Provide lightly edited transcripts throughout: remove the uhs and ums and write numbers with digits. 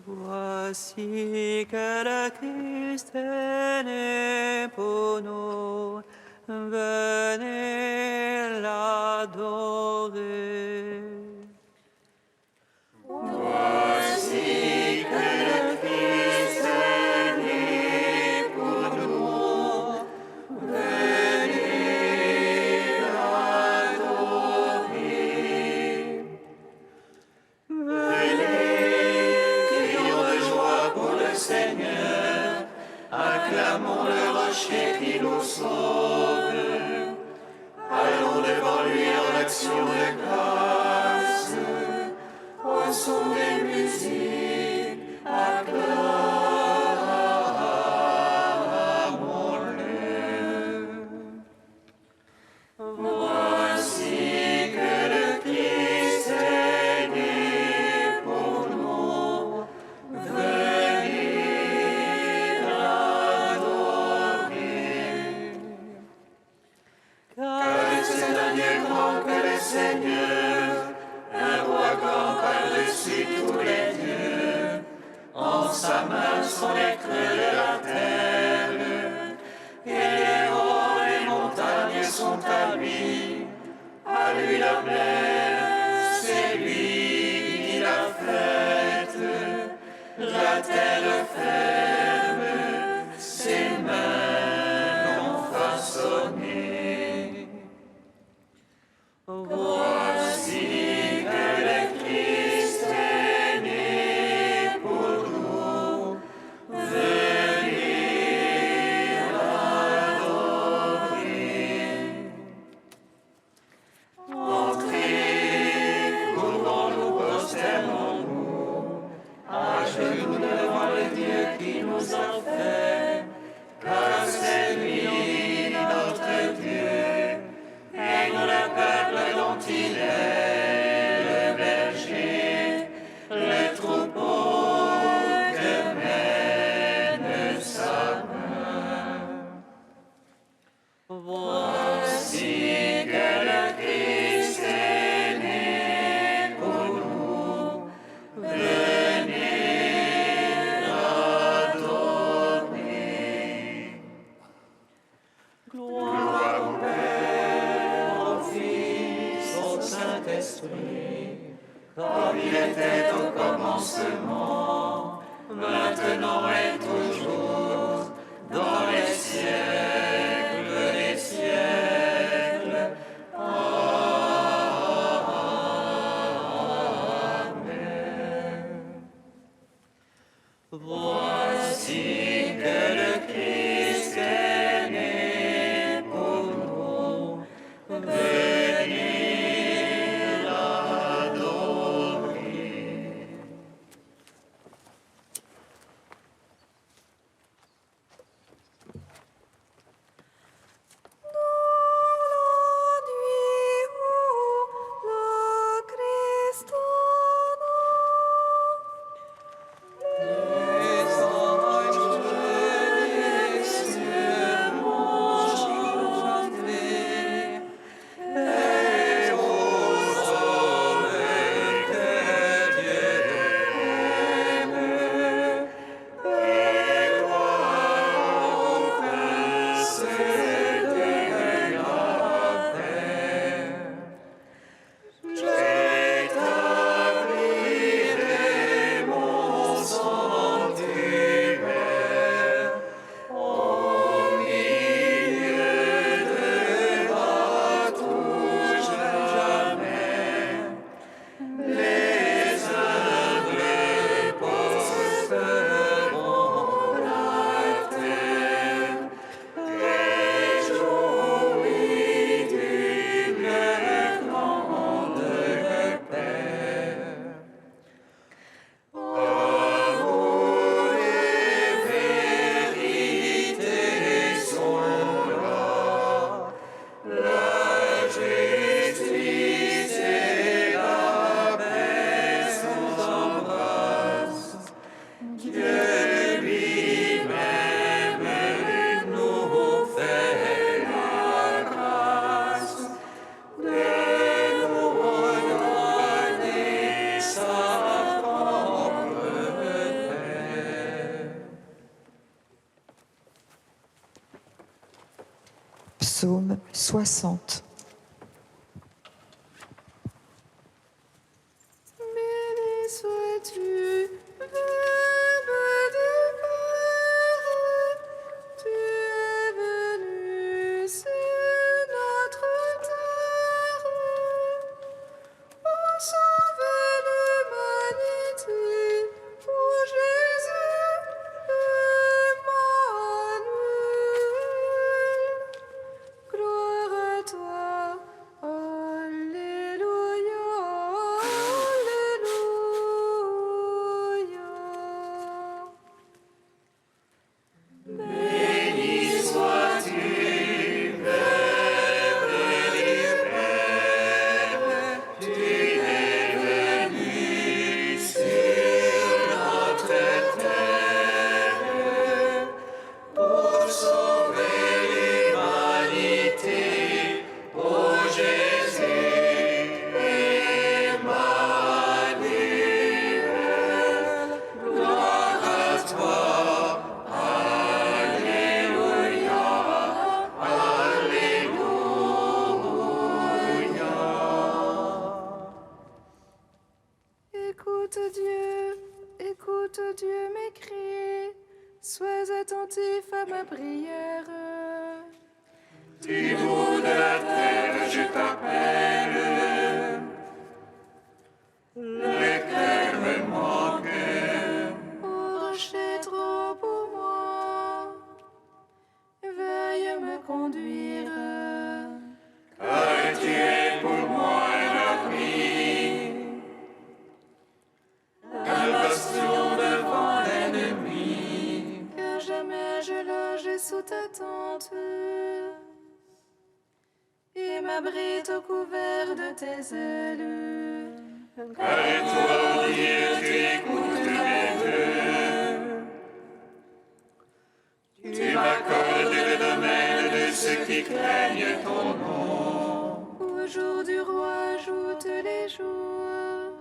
Voici que le Christ est né pour nous, venez l'adorer. Voici que le Christ est né pour nous, venez l'adorer. Venez, crions de joie pour le Seigneur, acclamons le rocher qui nous sauve. Allons devant lui en action de grâce, au son des musiques, acclamons-le. Voici que le Christ est né pour nous, venez l'adorer. Car c'est un Dieu grand que le Seigneur, un roi grand par-dessus tous les dieux. En sa main sont les creux de la terre, et les hauts des montagnes sont à lui. À lui la mer, c'est lui qui l'a faite. La terre ferme, ses mains l'ont façonnée. Voici que le Christ est né pour nous, venez l'adorer. Entrez, courbons-nous, prosternons-nous, à genoux devant le Dieu qui nous a fait, car c'est lui notre Dieu, et nous le peuple dont il est le berger, le troupeau que mène sa main. Voici que le Christ est né pour nous, venez l'adorer. Gloire au Père, au Fils, au Saint-Esprit, comme il était au commencement, maintenant et toujours, dans les siècles des siècles. Amen. Voici que le Christ est né pour nous, venez l'adorer. Psaume 60. Béni sois-tu, Verbe du Père, tu es venu sur notre terre, pour sauver l'humanité, ô Jésus, Emmanuel. Gloire à toi, Alléluia, Alléluia. Béni sois-tu, Verbe du Père, tu es venu sur notre terre pour sauver l'humanité, ô Jésus, Emmanuel. Gloire à toi, Alléluia, Alléluia. Écoute Dieu mes cris, sois attentif à ma prière. Du bout de la terre, je t'appelle. Le cœur me manque. Ô rocher trop pour moi, veuille me conduire. Car tu es pour moi un abri, un bastion devant l'ennemi. Que jamais je loge sous ta tente et m'abrite au couvert de tes ailes. Car toi, Dieu, tu écoutes mes vœux. Tu m'accordes le domaine de ceux qui craignent ton nom. Au jour du roi ajoute les jours,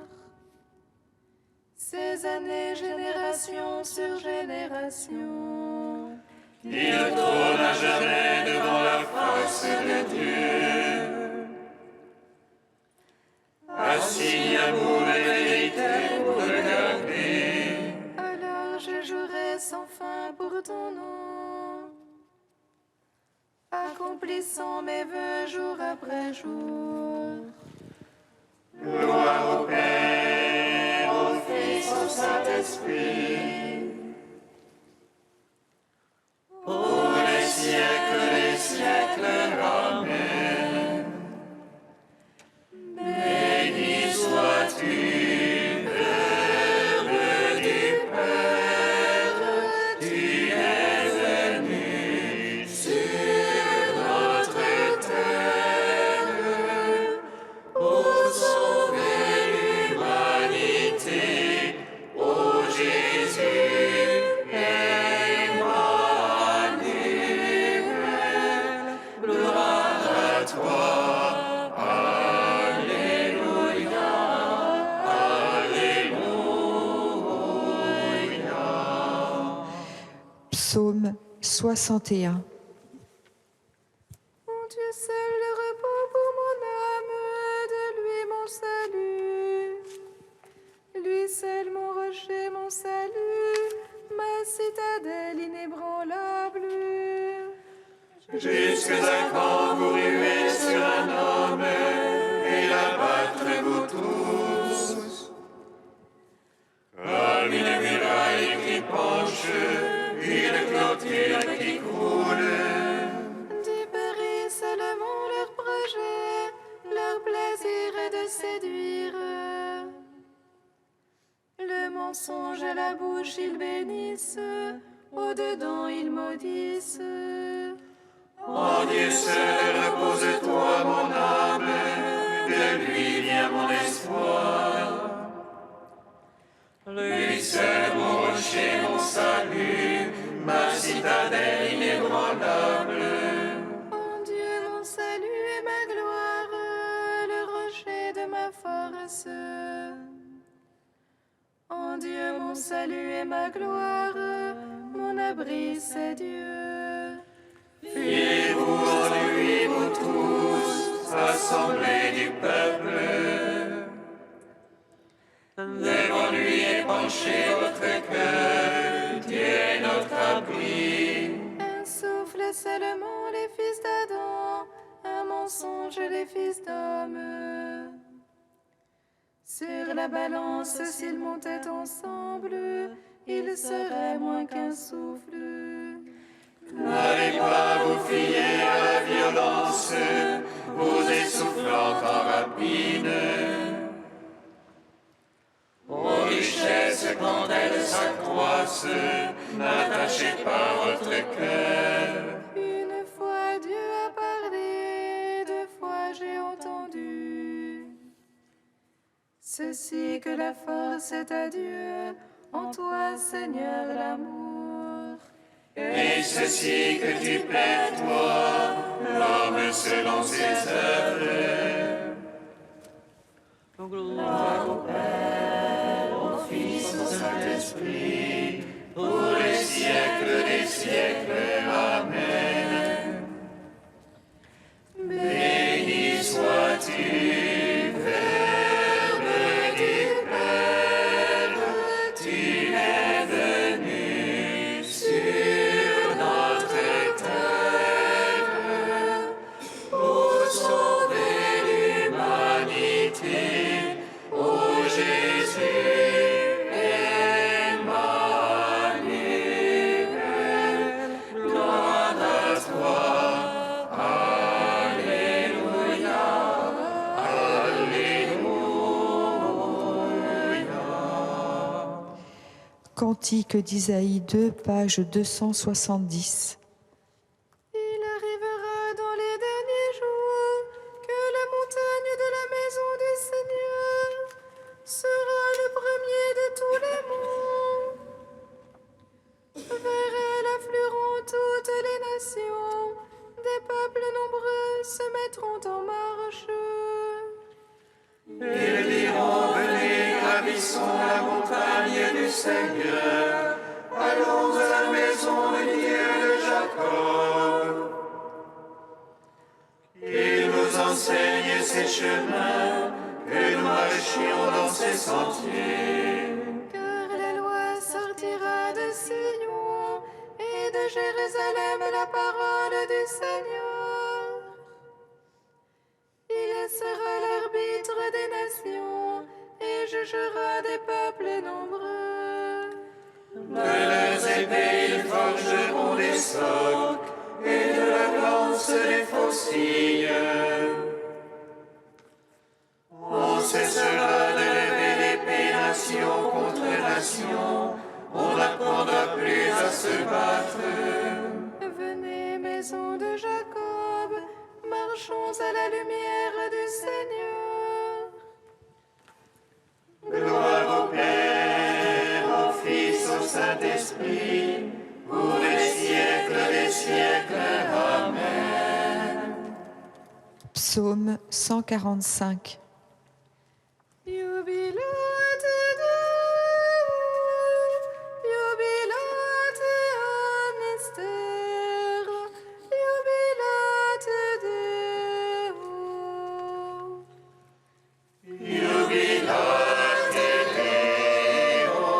ces années génération sur génération. Il trône à jamais devant la face de Dieu. Assis amour et vérité pour regarder. Alors je jouerai sans fin pour ton nom, accomplissant mes vœux jour après jour. Gloire au Père, au Fils, au Saint-Esprit. Pour les siècles, Amen. Béni sois-tu, Verbe du Père, tu es venu sur notre terre pour sauver l'humanité, ô Jésus, Emmanuel. Gloire à toi, Alléluia, Alléluia. Psaume 61. Mon Dieu seul le repos pour mon âme, de lui mon salut. Lui seul mon rocher, mon salut, ma citadelle inébranlable. Jusqu'à quand vous ruez sur un homme et l'abattre-vous tous? Comme une muraille qui penche, une clôture qui coule. Dépérissent seulement leur projet, leur plaisir est de séduire. Le mensonge à la bouche ils bénissent, au-dedans ils maudissent. En Dieu seul repose-toi, mon âme, de lui vient mon espoir. Lui seul mon rocher, mon salut, ma citadelle inébranlable. En Dieu mon salut et ma gloire, le rocher de ma force. En Dieu mon salut et ma gloire, mon abri c'est Dieu. Fiez-vous en lui penchez votre cœur, Dieu est notre abri. Un souffle seulement les fils d'Adam, un mensonge les fils d'homme. Sur la balance, s'ils montaient ensemble, ils seraient moins qu'un souffle. N'allez pas vous fier à la violence, vous essoufflant en rapine. Aux richesses, quand elles s'accroissent, n'attachez pas votre cœur. Une fois Dieu a parlé, deux fois j'ai entendu. Ceci que la force est à Dieu, en toi Seigneur l'amour. Et ceci que tu plais, toi, l'homme selon ses œuvres. Gloire au Père, au Fils, au Saint-Esprit, Pour les siècles des siècles. Amen. Béni sois-tu, Verbe du Père, tu es venu sur notre terre pour sauver l'humanité. Ô Jésus, Emmanuel, gloire à toi. Alléluia, Alléluia. Cantique d'Isaïe 2, page 270. Il arrivera dans les derniers jours que la montagne de la maison du Seigneur sera le premier de tous les monts. Vers elle afflueront toutes les nations, des peuples nombreux se mettront en marche. Ils diront, venez, gravissons la montagne du Seigneur, allons à la maison du Dieu de Jacob. Il nous enseigne ses chemins, que nous marchions dans ses sentiers. Car la loi sortira de Sion et de Jérusalem la parole du Seigneur. Il sera l'arbitre des nations et jugera des peuples nombreux. De leurs épées ils forgeront des socs, et de la lance des faucilles. On cessera de lever l'épée nation contre nation, on n'apprendra plus à se battre. Venez, maison de Jacob, marchons à la lumière du Seigneur. Gloire au Père, au Fils, au Saint-Esprit, pour les siècles des siècles. Amen. Psaume 145. Jubilat Deum, jubilat Mystère, jubilat Deum. Jubilate Deo,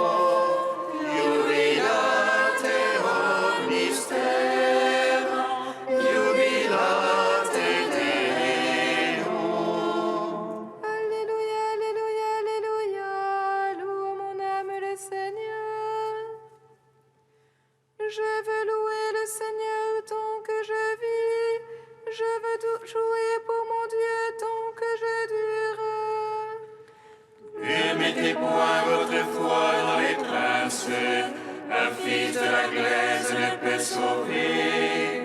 jubilate omnister, jubilate Deo. Alléluia, Alléluia, Alléluia, loue mon âme le Seigneur. Je veux louer le Seigneur tant que je vis, je veux jouer pour mon Dieu tant que je dure. Ne mettez point votre foi dans les princes, un fils de la glaise ne peut sauver.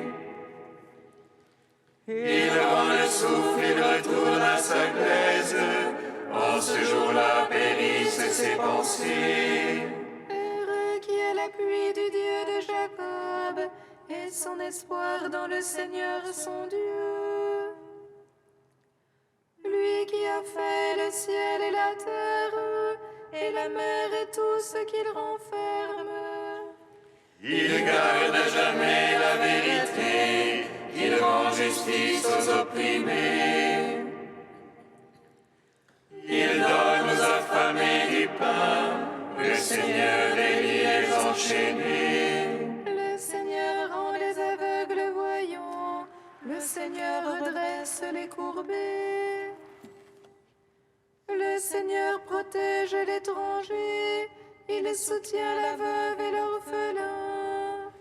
Il rend le souffle, il retourne à sa glaise, en ce jour-là périssent ses pensées. Heureux qui est l'appui du Dieu de Jacob et son espoir dans le Seigneur son Dieu. Lui qui a fait le ciel et la terre et la mer et tout ce qu'il renferme. Il garde à jamais la vérité, il rend justice aux opprimés. Il donne aux affamés du pain, le Seigneur délie les enchaînés. Le Seigneur rend les aveugles voyants. Le Seigneur redresse les courbés. Le Seigneur protège l'étranger. Il soutient la veuve et l'orphelin.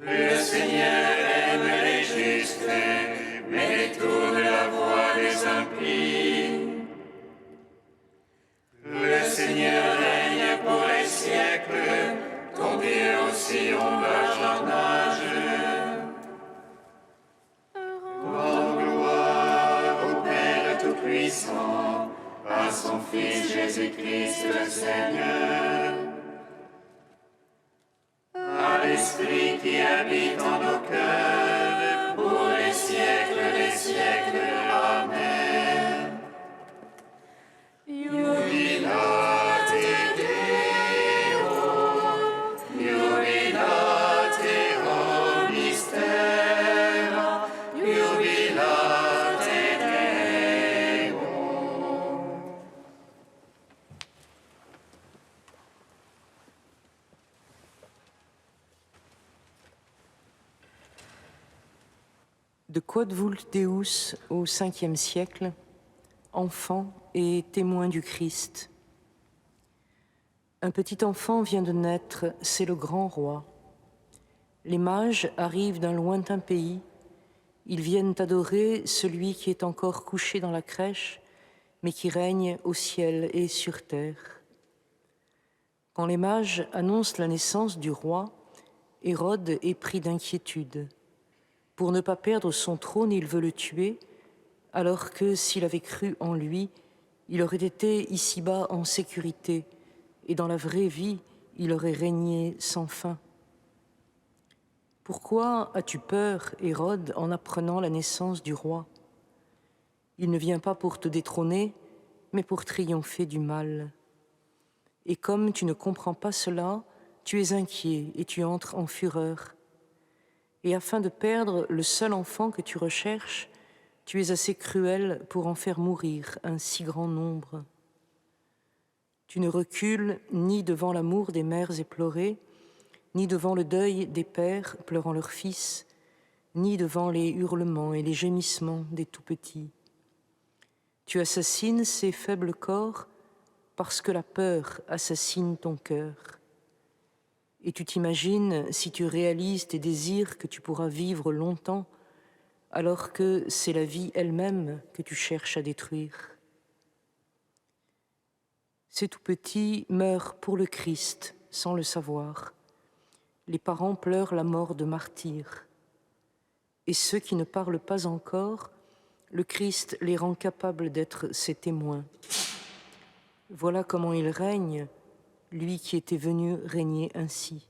Le Seigneur aime les justes, mais détourne la voie des impies. Le Seigneur règne pour les siècles, ton Dieu aussi on d'âge en âge. Rends gloire au Père Tout-Puissant, à son Fils Jésus-Christ le Seigneur, à l'Esprit qui habite en nos cœurs, pour les siècles des siècles. Amen. Jubilate Deo, jubilate mystera, jubilate Deo. De Quod vult Deus au 5e siècle, enfant et témoin du Christ. Un petit enfant vient de naître, c'est le grand roi. Les mages arrivent d'un lointain pays, ils viennent adorer celui qui est encore couché dans la crèche, mais qui règne au ciel et sur terre. Quand les mages annoncent la naissance du roi, Hérode est pris d'inquiétude. Pour ne pas perdre son trône, il veut le tuer, alors que s'il avait cru en lui, il aurait été ici-bas en sécurité, et dans la vraie vie, il aurait régné sans fin. Pourquoi as-tu peur, Hérode, en apprenant la naissance du roi? Il ne vient pas pour te détrôner, mais pour triompher du mal. Et comme tu ne comprends pas cela, tu es inquiet et tu entres en fureur. Et afin de perdre le seul enfant que tu recherches, tu es assez cruel pour en faire mourir un si grand nombre. Tu ne recules ni devant l'amour des mères éplorées, ni devant le deuil des pères pleurant leurs fils, ni devant les hurlements et les gémissements des tout-petits. Tu assassines ces faibles corps parce que la peur assassine ton cœur. Et tu t'imagines, si tu réalises tes désirs, que tu pourras vivre longtemps, alors que c'est la vie elle-même que tu cherches à détruire. Ces tout-petits meurent pour le Christ, sans le savoir. Les parents pleurent la mort de martyrs. Et ceux qui ne parlent pas encore, le Christ les rend capables d'être ses témoins. Voilà comment il règne, lui qui était venu régner ainsi.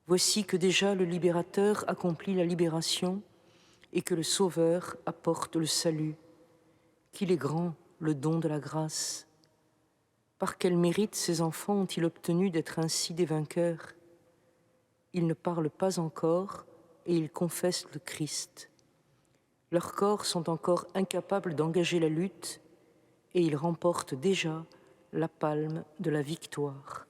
Voici que déjà le libérateur accomplit la libération et que le Sauveur apporte le salut. Qu'il est grand, le don de la grâce. Par quel mérite ces enfants ont-ils obtenu d'être ainsi des vainqueurs? Ils ne parlent pas encore et ils confessent le Christ. Leurs corps sont encore incapables d'engager la lutte et ils remportent déjà la palme de la victoire.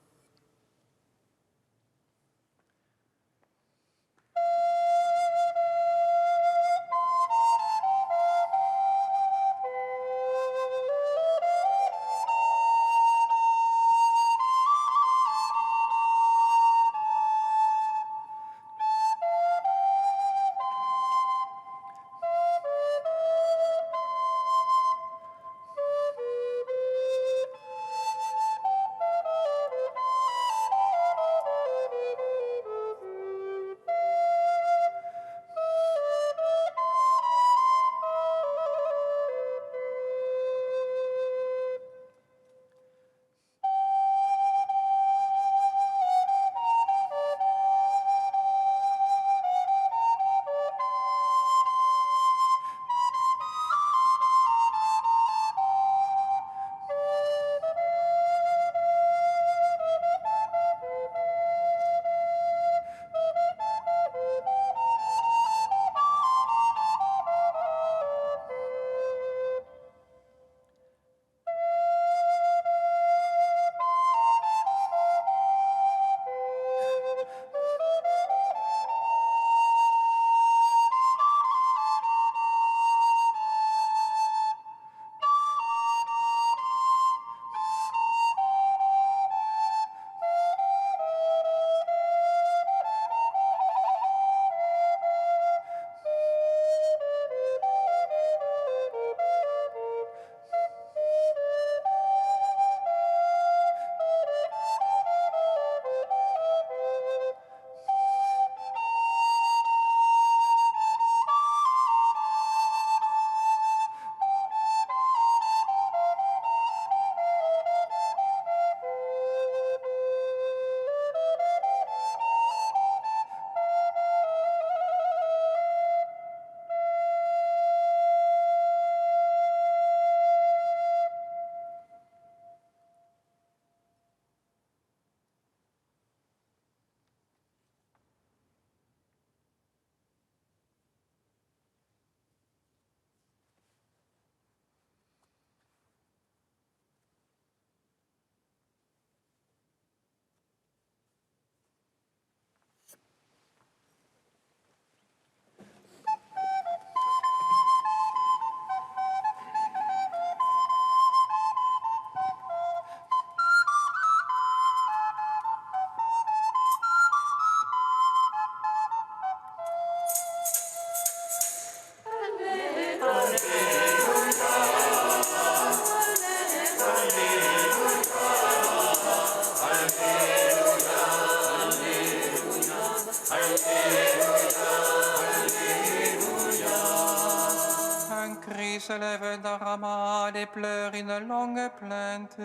se lèvent dans Rama et pleurent une longue plainte.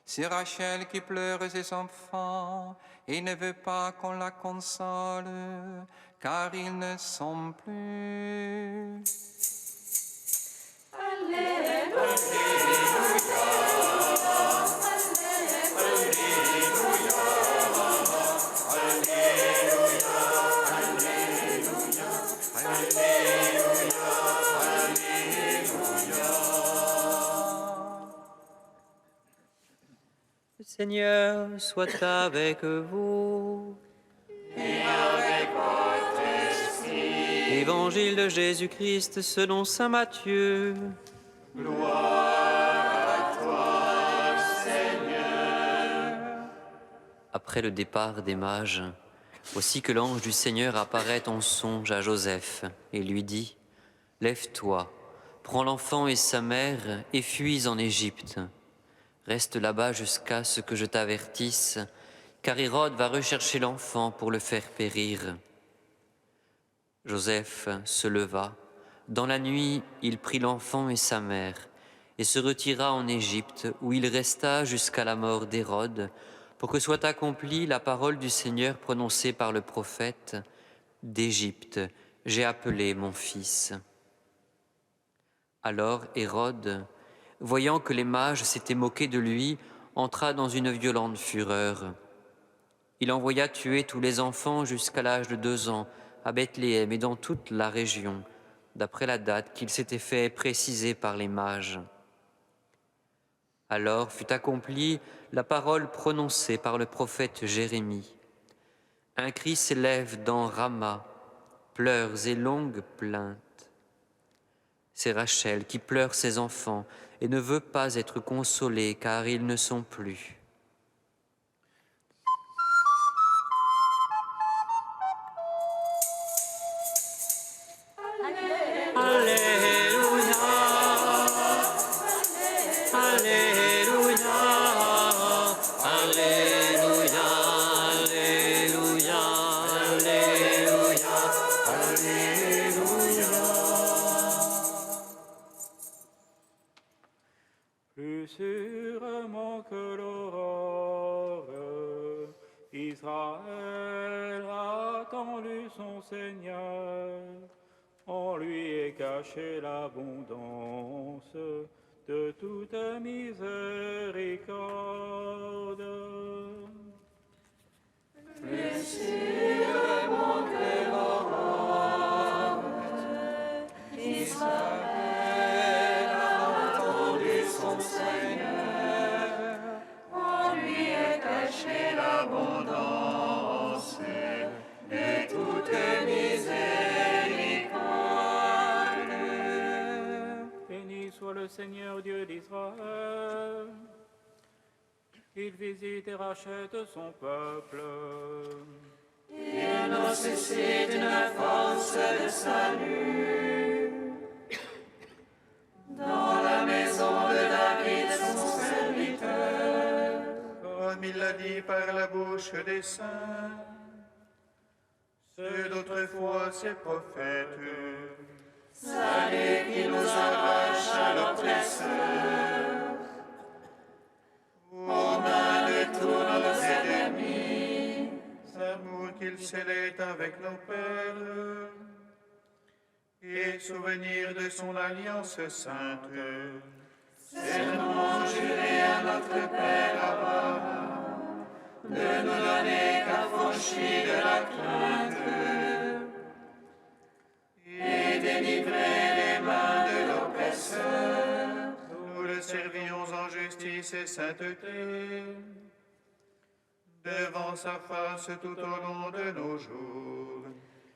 C'est Rachel qui pleure ses enfants et ne veut pas qu'on la console, car ils ne sont plus. Le Seigneur soit avec vous. Et avec votre esprit. Évangile de Jésus-Christ selon saint Matthieu. Gloire à toi, Seigneur. Après le départ des mages, voici que l'ange du Seigneur apparaît en songe à Joseph et lui dit : Lève-toi, prends l'enfant et sa mère et fuis en Égypte. Reste là-bas jusqu'à ce que je t'avertisse, car Hérode va rechercher l'enfant pour le faire périr. Joseph se leva. Dans la nuit, il prit l'enfant et sa mère et se retira en Égypte, où il resta jusqu'à la mort d'Hérode, pour que soit accomplie la parole du Seigneur prononcée par le prophète : d'Égypte, j'ai appelé mon fils. Alors Hérode, voyant que les mages s'étaient moqués de lui, entra dans une violente fureur. Il envoya tuer tous les enfants jusqu'à l'âge de 2 ans à Bethléem et dans toute la région, d'après la date qu'il s'était fait préciser par les mages. Alors fut accomplie la parole prononcée par le prophète Jérémie. Un cri s'élève dans Rama, pleurs et longues plaintes. C'est Rachel qui pleure ses enfants et ne veut pas être consolée car ils ne sont plus. Alléluia. Alléluia. Alléluia. Alléluia. Alléluia. Alléluia. Plus sûrement que l'aurore, Israël a attendu son Seigneur. En lui est cachée l'abondance de toute miséricorde. Plus sûrement que l'aurore, Israël a attendu son Seigneur. En lui est cachée l'abondance de toute miséricorde. Béni soit le Seigneur Dieu d'Israël. Il visite et rachète son peuple. Il n'a cessé d'une force de salut. Dans la maison de David, son serviteur. Comme il l'a dit par la bouche des saints, ceux d'autrefois ses prophètes. Salut qui nous arrache à l'oppresseur, aux mains de tous nos ennemis. Amour qu'il scellait avec nos pères, et souvenir de son alliance sainte. Serment juré à notre Père Abraham, de nous donner qu'affranchis de la crainte, et délivrer les mains de l'oppresseur. Nous le servions en justice et sainteté, devant sa face tout au long de nos jours.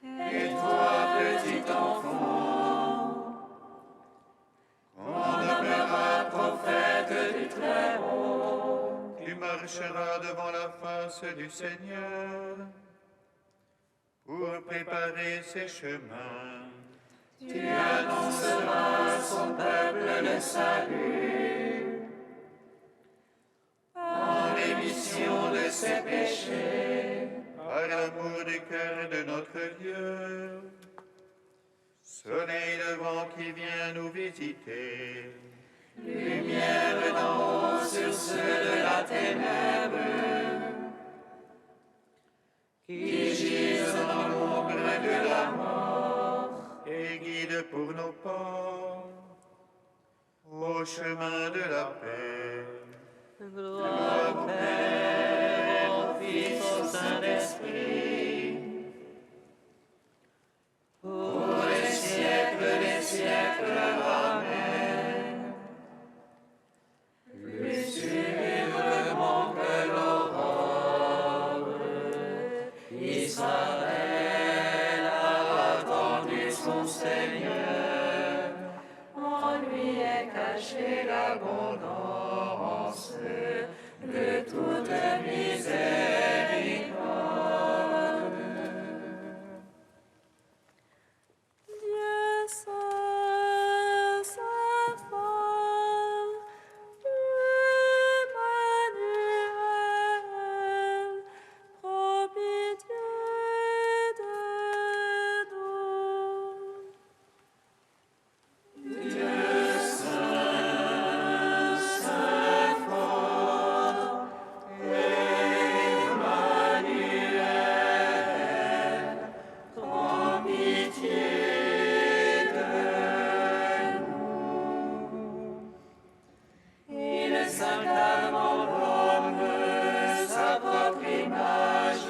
Et toi, petit enfant, on nommera prophète du Très-Haut. Tu marcheras devant la face du Seigneur pour préparer ses chemins. Tu annonceras à son peuple le salut, en rémission de ses péchés, par l'amour du cœur de notre Dieu. Soleil levant qui vient nous visiter. Lumière d'en haut sur ceux de la ténèbre, qui gisent dans l'ombre de la mort, Et guide pour nos pas au chemin de la paix. Gloire au Père, au Fils, au Saint-Esprit, pour les siècles des siècles. Amen. Plus subitement que l'aurore, Israël a attendu son Seigneur. En lui est cachée l'abondance de toute miséricorde. Dieu saint, saint fort, Emmanuel, prends pitié de nous. Il s'incarne en l'homme, sa propre image.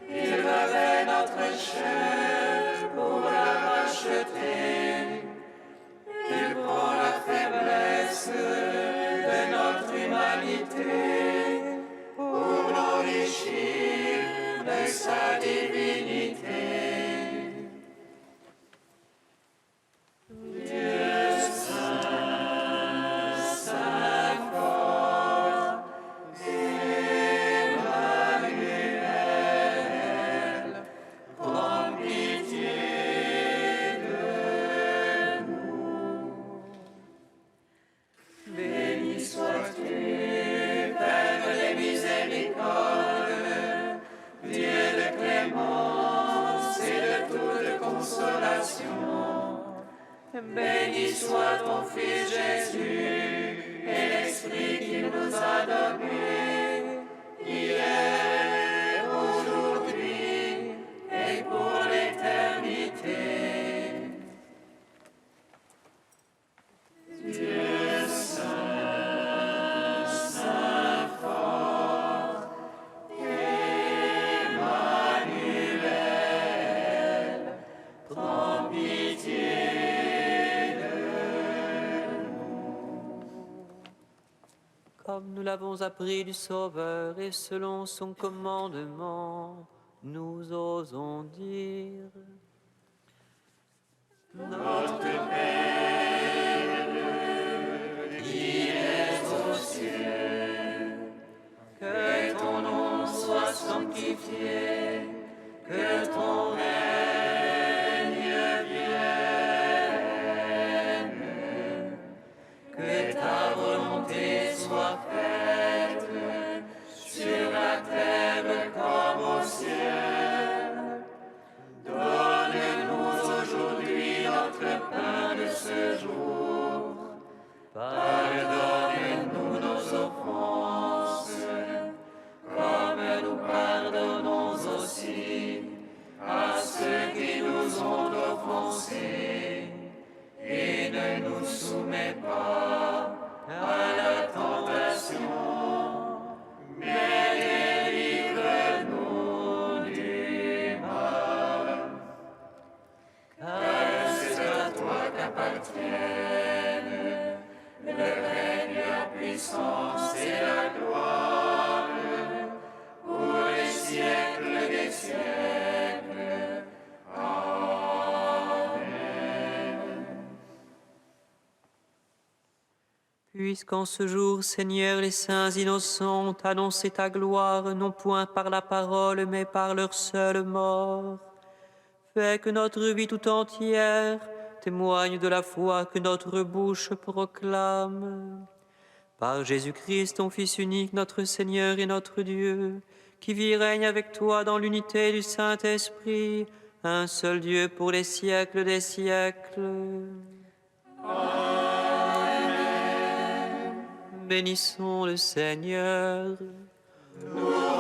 Il revêt notre chair pour la racheter. Il prend la faiblesse de notre humanité pour l'enrichir de sa divinité. Dieu saint, saint fort, Emmanuel, prends pitié de nous. Béni sois-tu, Père des miséricordes, Dieu de clémence et de toute consolation. Béni soit ton Fils Jésus et l'Esprit qu'il nous a donné, hier, aujourd'hui et pour l'éternité. Dieu saint, saint fort, Emmanuel, prends pitié. comme nous l'avons appris du Sauveur et selon son commandement, nous osons dire. Notre Père, qui es aux cieux, que ton nom soit sanctifié, que ton règne vienne, que ta volonté soit faite sur la terre comme au ciel. Donne-nous aujourd'hui notre pain de ce jour. Pardonne-nous nos offenses, comme nous pardonnons aussi à ceux qui nous ont offensés. Et ne nous soumets pas à la tentation, mais délivre-nous du mal. Car c'est à toi qu'appartiennent le règne, la puissance et la gloire pour les siècles des siècles. Amen. Puisqu'en ce jour, Seigneur, les saints innocents ont annoncé ta gloire, non point par la parole, mais par leur seule mort, fais que notre vie tout entière témoigne de la foi que notre bouche proclame. Par Jésus-Christ, ton Fils unique, notre Seigneur et notre Dieu, qui vit et règne avec toi dans l'unité du Saint-Esprit, un seul Dieu pour les siècles des siècles. Amen. Bénissons le Seigneur. Nous